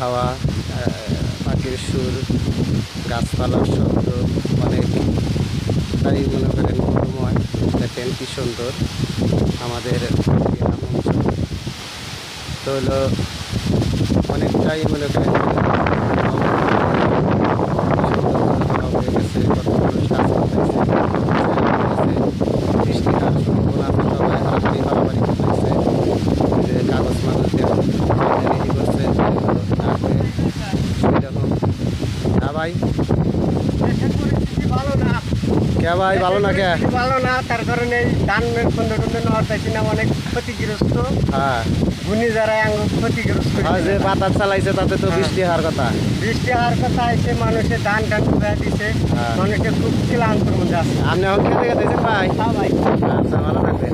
হাওয়া, পাখির সুর, গাছপালার শব্দ অনেক, তাই মনে করেন মনোময়। দেখেন কি সুন্দর আমাদের গ্রাম অঞ্চল। তো হলো অনেকটাই মনে করেন বৃষ্টি হওয়ার সম্ভাবনা আছে, তবে হারাহারি বাড়াবাড়ি করতেছে। যে কাগজ মাগজ দিয়ে রেডি করছে রাখবে সেরকম। হ্যাঁ ভাই, ভালো না কে ভাই ভালো না কে? ভালো না, তার কারণে ধানের খন্দ টন্দ নেওয়ার চাইছি না, অনেক ক্ষতিগ্রস্ত। হ্যাঁ ঘূর্ণি যারা ক্ষতিগ্রস্ত আর যে বাতাস চালাইছে তাতে তো বৃষ্টি হওয়ার কথা। বৃষ্টি হওয়ার কথা এসে মানুষের ধান টান ডুবে দিছে, হ্যাঁ। মানুষের খুব ক্লান্তর মধ্যে আছে। আপনি এখন খেতে গেছেন ভাই? হ্যাঁ ভাই। আচ্ছা, ভালো থাকবেন।